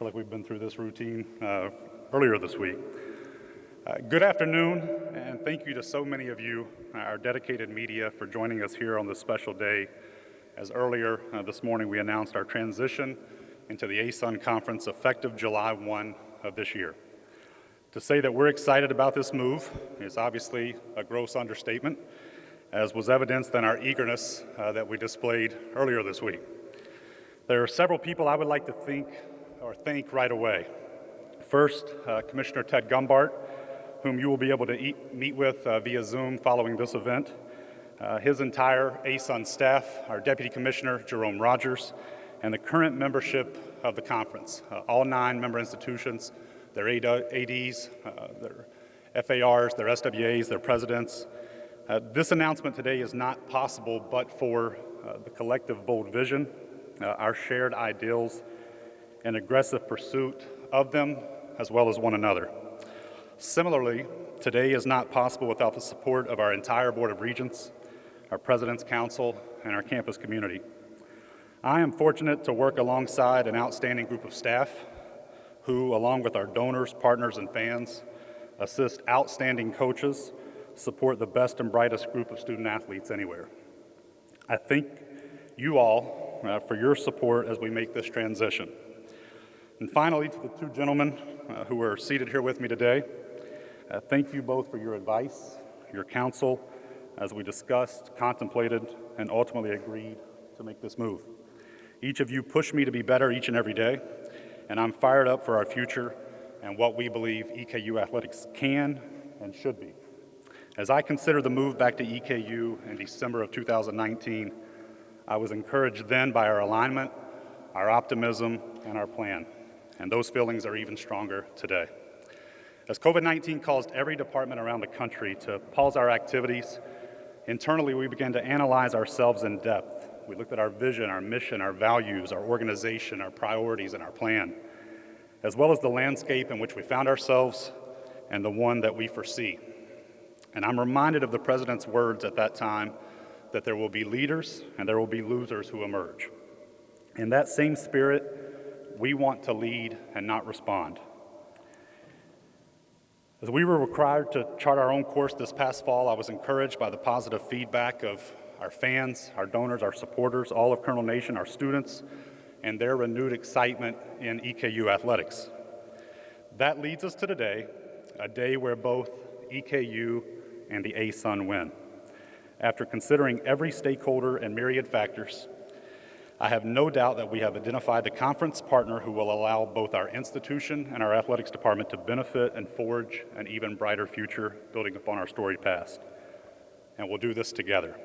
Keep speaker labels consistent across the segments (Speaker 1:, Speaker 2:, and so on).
Speaker 1: feel like we've been through this routine earlier this week. Good afternoon, and thank you to so many of you, our dedicated media, for joining us here on this special day. As earlier this morning, we announced our transition into the ASUN Conference effective July 1 of this year. To say that we're excited about this move is obviously a gross understatement, as was evidenced in our eagerness that we displayed earlier this week. There are several people I would like to thank right away. First, Commissioner Ted Gumbart, whom you will be able to meet with via Zoom following this event. His entire ASUN staff, our Deputy Commissioner, Jerome Rogers, and the current membership of the conference, all 9 member institutions, their ADs, their FARs, their SWAs, their presidents. This announcement today is not possible but for the collective bold vision, our shared ideals, and aggressive pursuit of them, as well as one another. Similarly, today is not possible without the support of our entire Board of Regents, our President's Council, and our campus community. I am fortunate to work alongside an outstanding group of staff who, along with our donors, partners, and fans, assist outstanding coaches, support the best and brightest group of student athletes anywhere. I thank you all for your support as we make this transition. And finally, to the 2 gentlemen who are seated here with me today, thank you both for your advice, your counsel, as we discussed, contemplated, and ultimately agreed to make this move. Each of you pushed me to be better each and every day, and I'm fired up for our future and what we believe EKU Athletics can and should be. As I consider the move back to EKU in December of 2019, I was encouraged then by our alignment, our optimism, and our plan, and those feelings are even stronger today. As COVID-19 caused every department around the country to pause our activities, internally we began to analyze ourselves in depth. We looked at our vision, our mission, our values, our organization, our priorities, and our plan, as well as the landscape in which we found ourselves and the one that we foresee. And I'm reminded of the President's words at that time that there will be leaders and there will be losers who emerge. In that same spirit, we want to lead and not respond. As we were required to chart our own course this past fall, I was encouraged by the positive feedback of our fans, our donors, our supporters, all of Colonel Nation, our students, and their renewed excitement in EKU Athletics. That leads us to today, a day where both EKU and the ASUN win. After considering every stakeholder and myriad factors, I have no doubt that we have identified the conference partner who will allow both our institution and our athletics department to benefit and forge an even brighter future, building upon our storied past. And we'll do this together.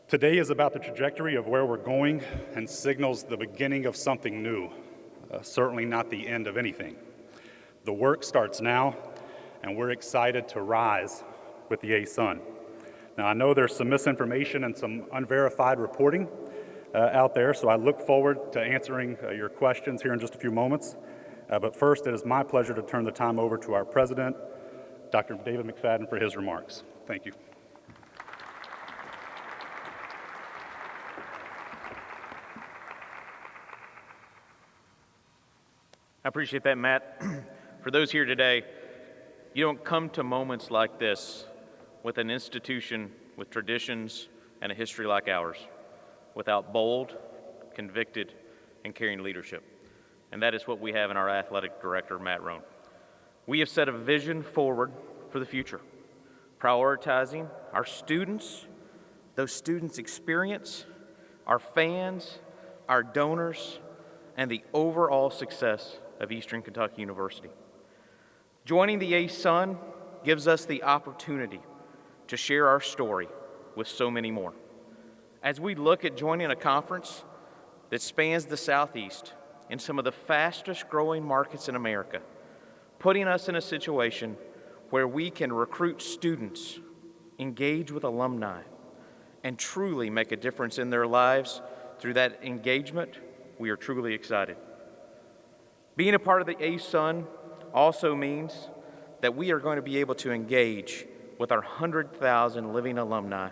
Speaker 1: Today is about the trajectory of where we're going and signals the beginning of something new, certainly not the end of anything. The work starts now, and we're excited to rise with the ASUN. Now, I know there's some misinformation and some unverified reporting out there, so I look forward to answering your questions here in just a few moments. But first, it is my pleasure to turn the time over to our President, Dr. David McFaddin, for his remarks. Thank you.
Speaker 2: I appreciate that, Matt. For those here today, you don't come to moments like this with an institution with traditions and a history like ours without bold, convicted, and caring leadership. And that is what we have in our athletic director, Matt Roan. We have set a vision forward for the future, prioritizing our students, those students' experience, our fans, our donors, and the overall success of Eastern Kentucky University. Joining the ASUN gives us the opportunity to share our story with so many more. As we look at joining a conference that spans the Southeast in some of the fastest growing markets in America, putting us in a situation where we can recruit students, engage with alumni, and truly make a difference in their lives through that engagement, we are truly excited. Being a part of the ASUN also means that we are going to be able to engage with our 100,000 living alumni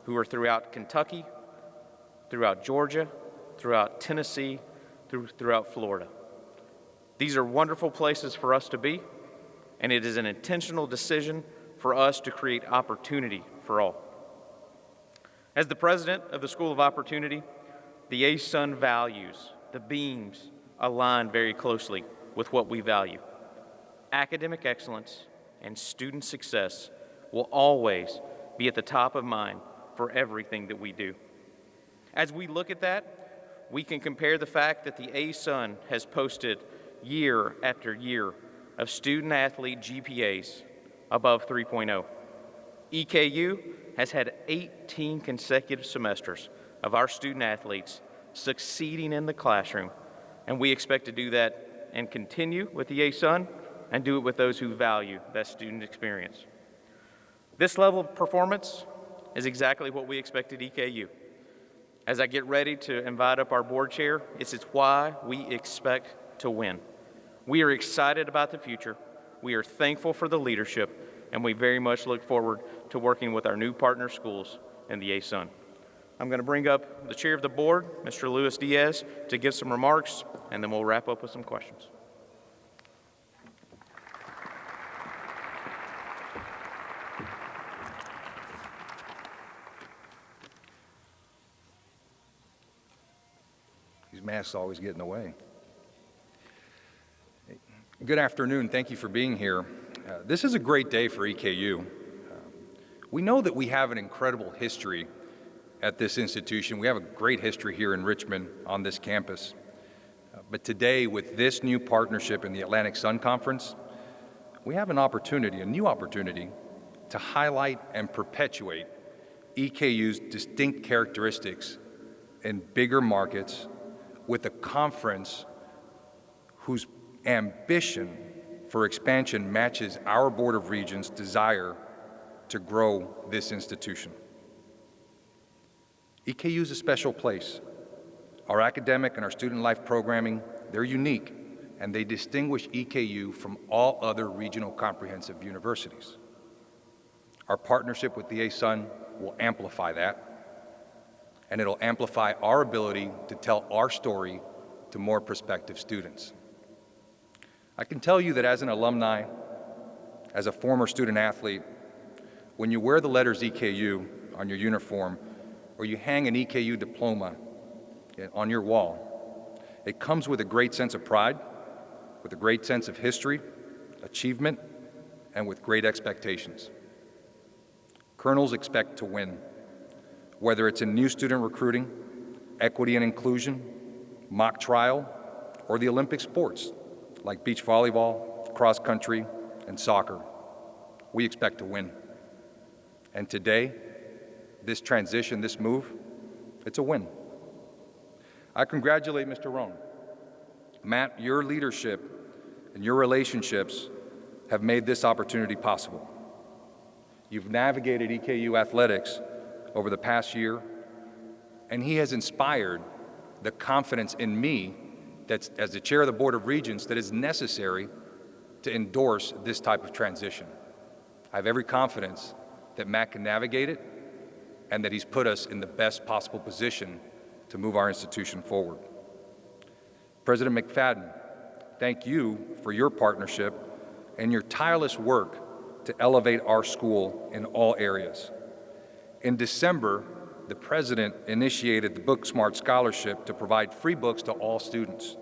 Speaker 2: who are throughout Kentucky, throughout Georgia, throughout Tennessee, throughout Florida. These are wonderful places for us to be, and it is an intentional decision for us to create opportunity for all. As the president of the School of Opportunity, the ASUN values, the beams, align very closely with what we value. Academic excellence and student success will always be at the top of mind for everything that we do. As we look at that, we can compare the fact that the ASUN has posted year after year of student-athlete GPAs above 3.0. EKU has had 18 consecutive semesters of our student-athletes succeeding in the classroom, and we expect to do that and continue with the ASUN and do it with those who value that student experience. This level of performance is exactly what we expect at EKU. As I get ready to invite up our board chair, it's why we expect to win. We are excited about the future, we are thankful for the leadership, and we very much look forward to working with our new partner schools in the ASUN. I'm going to bring up the chair of the board, Mr. Luis Diaz, to give some remarks, and then we'll wrap up with some questions.
Speaker 3: These masks always get in the way. Good afternoon. Thank you for being here. This is a great day for EKU. We know that we have an incredible history at this institution. We have a great history here in Richmond on this campus. But today, with this new partnership in the ASUN Conference, we have an opportunity, a new opportunity, to highlight and perpetuate EKU's distinct characteristics in bigger markets with a conference whose ambition for expansion matches our Board of Regents' desire to grow this institution. EKU is a special place. Our academic and our student life programming, they're unique, and they distinguish EKU from all other regional comprehensive universities. Our partnership with the ASUN will amplify that, and it'll amplify our ability to tell our story to more prospective students. I can tell you that as an alumni, as a former student athlete, when you wear the letters EKU on your uniform, or you hang an EKU diploma on your wall, it comes with a great sense of pride, with a great sense of history, achievement, and with great expectations. Colonels expect to win, whether it's in new student recruiting, equity and inclusion, mock trial, or the Olympic sports like beach volleyball, cross country, and soccer. We expect to win. And today, this transition, this move, it's a win. I congratulate Mr. Roan. Matt, your leadership and your relationships have made this opportunity possible. You've navigated EKU Athletics over the past year, and he has inspired the confidence in me that's, as the chair of the Board of Regents, that is necessary to endorse this type of transition. I have every confidence that Matt can navigate it and that he's put us in the best possible position to move our institution forward. President McFaddin, thank you for your partnership and your tireless work to elevate our school in all areas. In December, the President initiated the Book Smart Scholarship to provide free books to all students.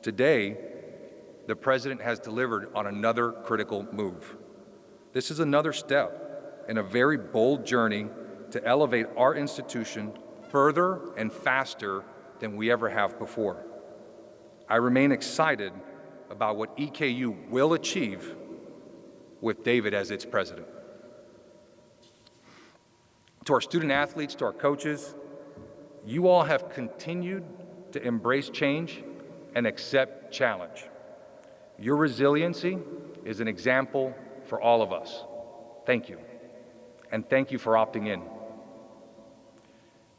Speaker 3: Today, the President has delivered on another critical move. This is another step in a very bold journey to elevate our institution further and faster than we ever have before. I remain excited about what EKU will achieve with David as its president. To our student athletes, to our coaches, you all have continued to embrace change and accept challenge. Your resiliency is an example for all of us. Thank you. And thank you for opting in.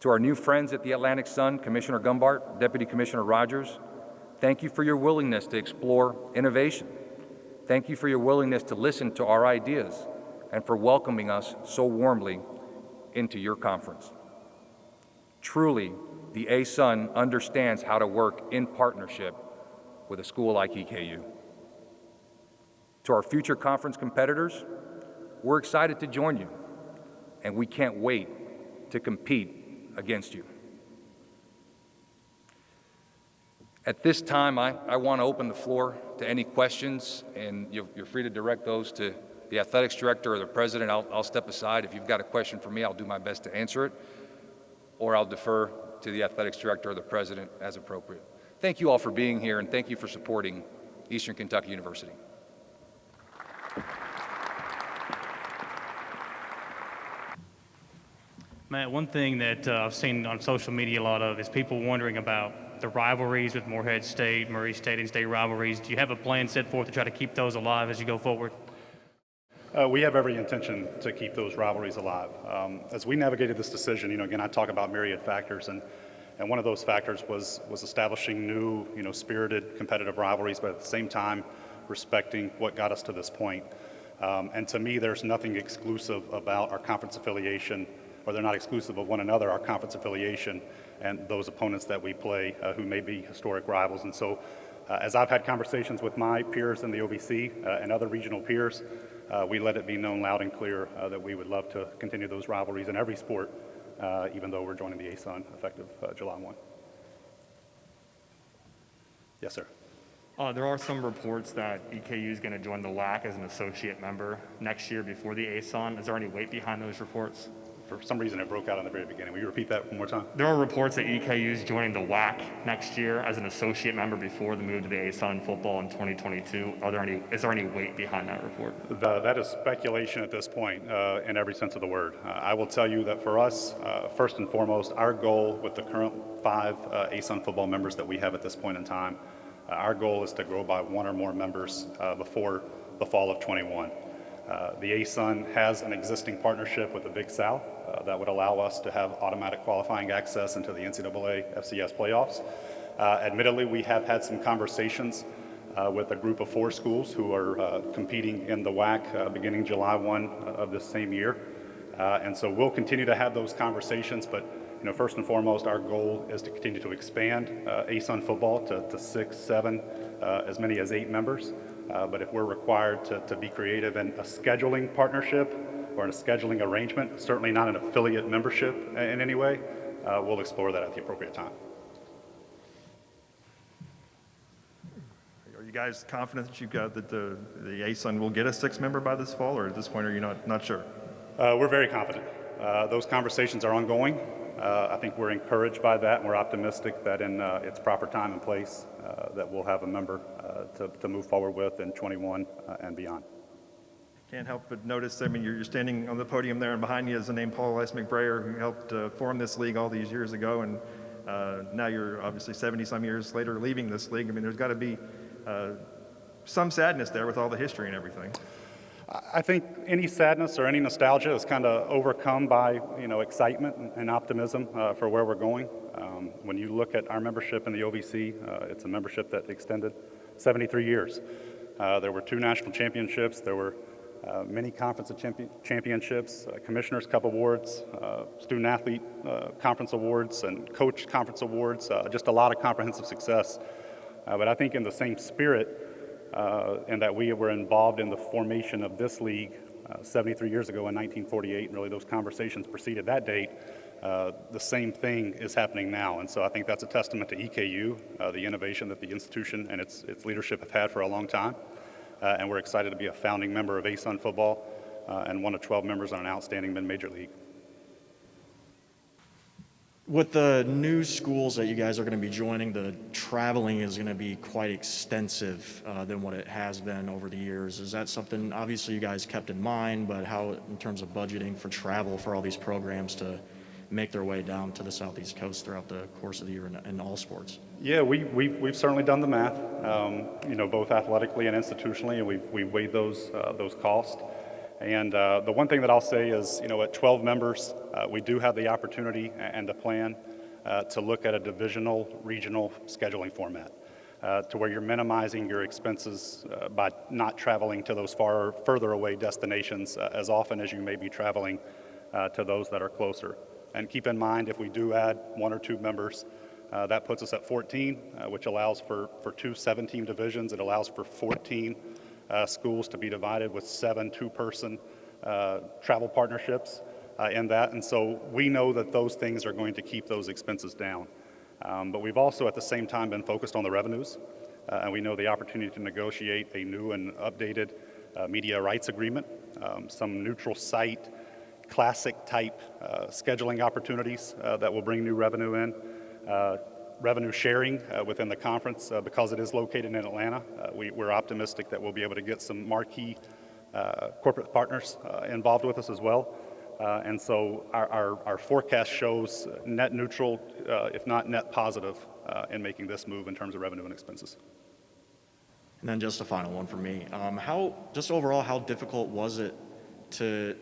Speaker 3: To our new friends at the Atlantic Sun, Commissioner Gumbart, Deputy Commissioner Rogers, thank you for your willingness to explore innovation. Thank you for your willingness to listen to our ideas and for welcoming us so warmly into your conference. Truly, the ASUN understands how to work in partnership with a school like EKU. To our future conference competitors, we're excited to join you, and we can't wait to compete against you. At this time, I want to open the floor to any questions, and you're free to direct those to the athletics director or the president. I'll step aside. If you've got a question for me, I'll do my best to answer it, or I'll defer to the athletics director or the president as appropriate. Thank you all for being here, and thank you for supporting Eastern Kentucky University.
Speaker 4: Matt, one thing that I've seen on social media a lot of is people wondering about the rivalries with Morehead State, Murray State, and state rivalries. Do you have a plan set forth to try to keep those alive as you go forward?
Speaker 1: We have every intention to keep those rivalries alive. As we navigated this decision, again, I talk about myriad factors, and one of those factors was establishing new, spirited competitive rivalries, but at the same time, respecting what got us to this point. And to me, there's nothing exclusive about our conference affiliation, or they're not exclusive of one another, our conference affiliation and those opponents that we play who may be historic rivals. And so as I've had conversations with my peers in the OVC and other regional peers, we let it be known loud and clear that we would love to continue those rivalries in every sport, even though we're joining the ASUN effective July 1. Yes, sir.
Speaker 5: There are some reports that EKU is going to join the WAC as an associate member next year before the ASUN. Is there any weight behind those reports?
Speaker 1: For some reason, it broke out in the very beginning. Will you repeat that one more time?
Speaker 5: There are reports that EKU is joining the WAC next year as an associate member before the move to the ASUN football in 2022. Is there any weight behind that report?
Speaker 1: That is speculation at this point in every sense of the word. I will tell you that for us, first and foremost, our goal with the current 5 ASUN football members that we have at this point in time, our goal is to grow by 1 or more members before the fall of 21. The ASUN has an existing partnership with the Big South that would allow us to have automatic qualifying access into the NCAA FCS playoffs. Admittedly, we have had some conversations with a group of 4 schools who are competing in the WAC beginning July 1 of this same year. And so we'll continue to have those conversations, but first and foremost, our goal is to continue to expand ASUN football to 6, 7, as many as 8 members. But if we're required to be creative in a scheduling partnership or in a scheduling arrangement, certainly not an affiliate membership in any way, we'll explore that at the appropriate time.
Speaker 6: Are you guys confident that the ASUN will get a 6th member by this fall, or at this point are you not sure?
Speaker 1: We're very confident. Those conversations are ongoing. I think we're encouraged by that, and we're optimistic that in its proper time and place that we'll have a member to move forward with in 21 and beyond.
Speaker 6: Can't help but notice, you're standing on the podium there, and behind you is the name Paul S. McBrayer, who helped form this league all these years ago, and now you're obviously 70-some years later leaving this league. There's got to be some sadness there with all the history and everything.
Speaker 1: I think any sadness or any nostalgia is kind of overcome by excitement and optimism for where we're going. When you look at our membership in the OVC, it's a membership that extended 73 years. There were 2 national championships. There were many conference championships, Commissioner's Cup awards, student athlete conference awards, and coach conference awards. Just a lot of comprehensive success. But I think in the same spirit, and that we were involved in the formation of this league 73 years ago in 1948, and really those conversations preceded that date, the same thing is happening now. And so I think that's a testament to EKU, the innovation that the institution and its leadership have had for a long time. And we're excited to be a founding member of ASUN football and one of 12 members on an outstanding mid-major league.
Speaker 7: With the new schools that you guys are going to be joining, the traveling is going to be quite extensive than what it has been over the years. Is that something, obviously, you guys kept in mind, but how, in terms of budgeting for travel for all these programs to make their way down to the Southeast Coast throughout the course of the year in all sports?
Speaker 1: Yeah, we've certainly done the math, both athletically and institutionally, and we've weighed those costs. And the one thing that I'll say is, at 12 members, we do have the opportunity and the plan to look at a divisional, regional scheduling format to where you're minimizing your expenses by not traveling to those further away destinations as often as you may be traveling to those that are closer. And keep in mind, if we do add 1 or 2 members, That puts us at 14, which allows for 2 7-team divisions. It allows for 14 schools to be divided with 7 two-person travel partnerships in that. And so we know that those things are going to keep those expenses down. But we've also at the same time been focused on the revenues. And we know the opportunity to negotiate a new and updated media rights agreement, some neutral site, classic type scheduling opportunities that will bring new revenue in, revenue sharing within the conference because it is located in Atlanta. We're optimistic that we'll be able to get some marquee corporate partners involved with us as well. And so our forecast shows net neutral, if not net positive, in making this move in terms of revenue and expenses.
Speaker 7: And then just a final one for me. Just overall, how difficult was it to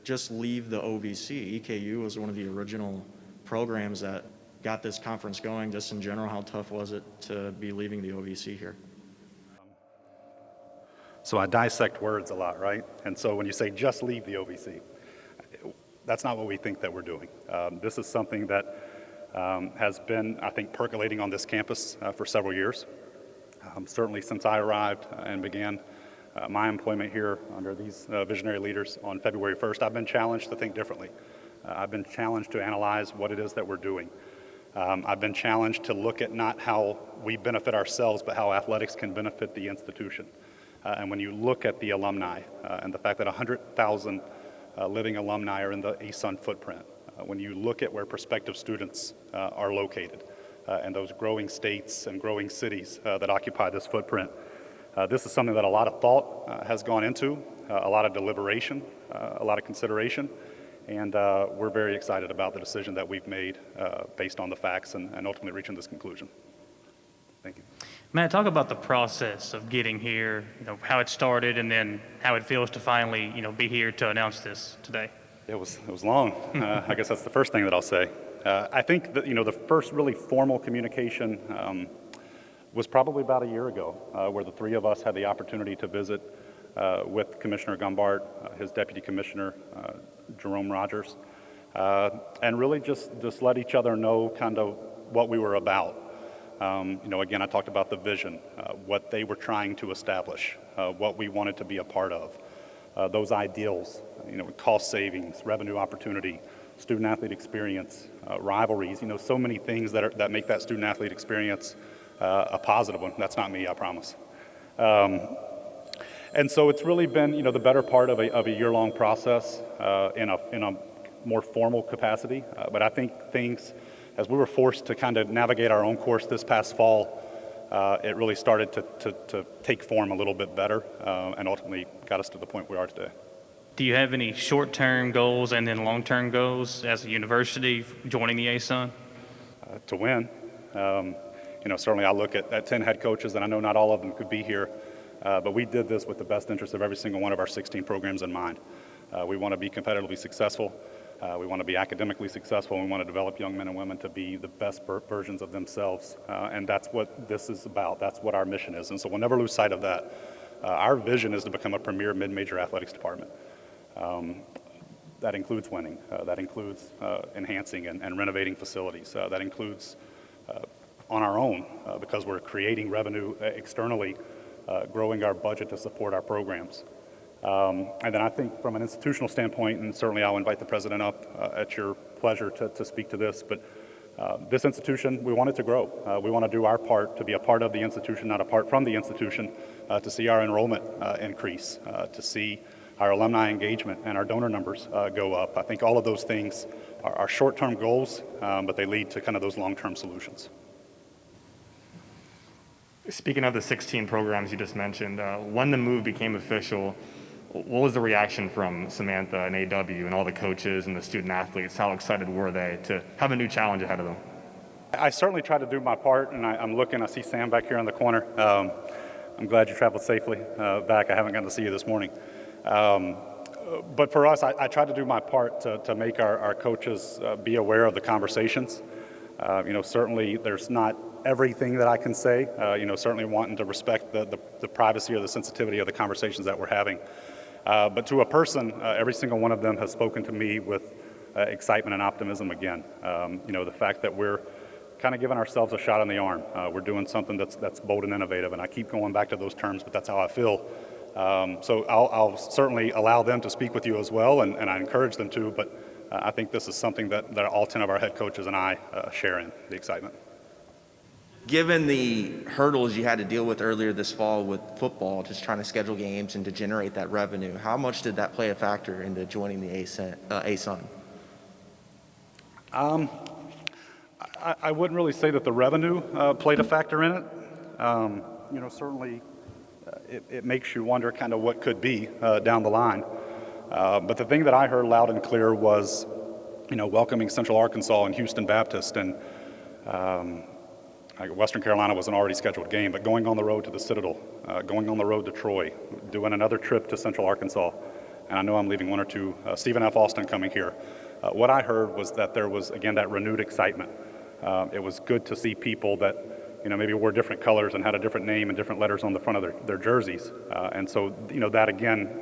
Speaker 7: just leave the OVC? EKU was one of the original programs that got this conference going. Just in general, how tough was it to be leaving the OVC here?
Speaker 1: So I dissect words a lot, right? And so when you say just leave the OVC, that's not what we think that we're doing. This is something that has been, I think, percolating on this campus for several years. Certainly since I arrived and began my employment here under these visionary leaders on February 1st, I've been challenged to think differently. I've been challenged to analyze what it is that we're doing. I've been challenged to look at not how we benefit ourselves, but how athletics can benefit the institution. And when you look at the alumni and the fact that 100,000 living alumni are in the ASUN footprint, when you look at where prospective students are located, and those growing states and growing cities that occupy this footprint. This is something that a lot of thought has gone into, a lot of deliberation, a lot of consideration, and we're very excited about the decision that we've made based on the facts and ultimately reaching this conclusion. Thank you.
Speaker 4: Matt, talk about the process of getting here, how it started, and then how it feels to finally, be here to announce this today.
Speaker 1: It was long. I guess that's the first thing that I'll say. I think that, the first really formal communication was probably about a year ago, where the three of us had the opportunity to visit with Commissioner Gumbart, his deputy commissioner, Jerome Rogers, and really just let each other know kind of what we were about. Again, I talked about the vision, what they were trying to establish, what we wanted to be a part of, those ideals, cost savings, revenue opportunity, student-athlete experience, rivalries, so many things that make that student-athlete experience a positive one. That's not me, I promise. And so it's really been, the better part of a year-long process in a more formal capacity. But I think things, as we were forced to kind of navigate our own course this past fall, it really started to take form a little bit better and ultimately got us to the point we are today.
Speaker 4: Do you have any short-term goals and then long-term goals as a university joining the ASUN?
Speaker 1: To win. Certainly I look at 10 head coaches, and I know not all of them could be here, but we did this with the best interest of every single one of our 16 programs in mind. We want to be competitively successful. We want to be academically successful. And we want to develop young men and women to be the best versions of themselves. And that's what this is about. That's what our mission is. And so we'll never lose sight of that. Our vision is to become a premier mid-major athletics department. That includes winning. That includes enhancing and renovating facilities. That includes on our own because we're creating revenue externally, growing our budget to support our programs. And then I think from an institutional standpoint, and certainly I'll invite the president up at your pleasure to speak to this, but this institution, we want it to grow. We want to do our part to be a part of the institution, not apart from the institution, to see our enrollment increase, to see our alumni engagement and our donor numbers go up. I think all of those things are short-term goals, but they lead to kind of those long-term solutions.
Speaker 5: Speaking of the 16 programs you just mentioned, when the move became official, what was the reaction from Samantha and AW and all the coaches and the student athletes? How excited were they to have a new challenge ahead of them?
Speaker 1: I certainly tried to do my part, and I'm looking, I see Sam back here in the corner. I'm glad you traveled safely back. I haven't gotten to see you this morning. But for us, I tried to do my part to make our coaches be aware of the conversations. Certainly there's not everything that I can say, certainly wanting to respect the privacy or the sensitivity of the conversations that we're having. But to a person, every single one of them has spoken to me with excitement and optimism again. The fact that we're kind of giving ourselves a shot in the arm. We're doing something that's bold and innovative, and I keep going back to those terms, but that's how I feel. So I'll certainly allow them to speak with you as well, and I encourage them to, but I think this is something that all 10 of our head coaches and I share in, the excitement.
Speaker 8: Given the hurdles you had to deal with earlier this fall with football, just trying to schedule games and to generate that revenue, how much did that play a factor into joining the ASUN?
Speaker 1: I wouldn't really say that the revenue played a factor in it. Certainly it makes you wonder kind of what could be down the line. But the thing that I heard loud and clear was, welcoming Central Arkansas and Houston Baptist, and Western Carolina was an already scheduled game, but going on the road to the Citadel, going on the road to Troy, doing another trip to Central Arkansas, and I know I'm leaving one or two, Stephen F. Austin coming here. What I heard was that there was, again, that renewed excitement. It was good to see people that, maybe wore different colors and had a different name and different letters on the front of their jerseys. And so, that again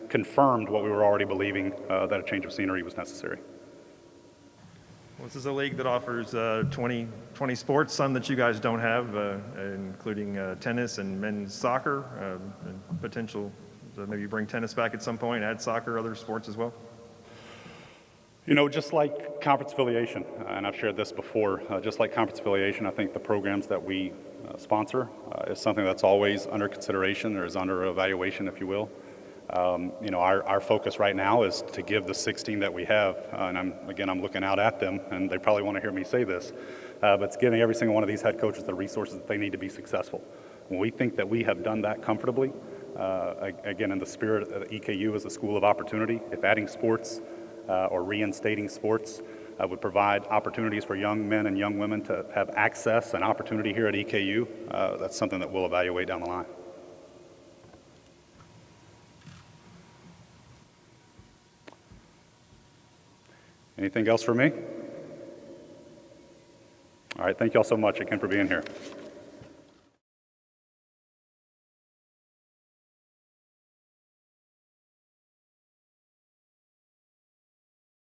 Speaker 1: confirmed what we were already believing, that a change of scenery was necessary.
Speaker 6: Well, this is a league that offers 20 sports, some that you guys don't have, including tennis and men's soccer, and potential to maybe bring tennis back at some point, add soccer, other sports as well.
Speaker 1: Just like conference affiliation, and I've shared this before, just like conference affiliation, I think the programs that we sponsor is something that's always under consideration or is under evaluation, if you will. Our focus right now is to give the 16 that we have, and I'm looking out at them, and they probably want to hear me say this, but it's giving every single one of these head coaches the resources that they need to be successful. When we think that we have done that comfortably, again, in the spirit of EKU as a school of opportunity, if adding sports or reinstating sports would provide opportunities for young men and young women to have access and opportunity here at EKU, that's something that we'll evaluate down the line. Anything else for me? All right, thank you all so much again for being here.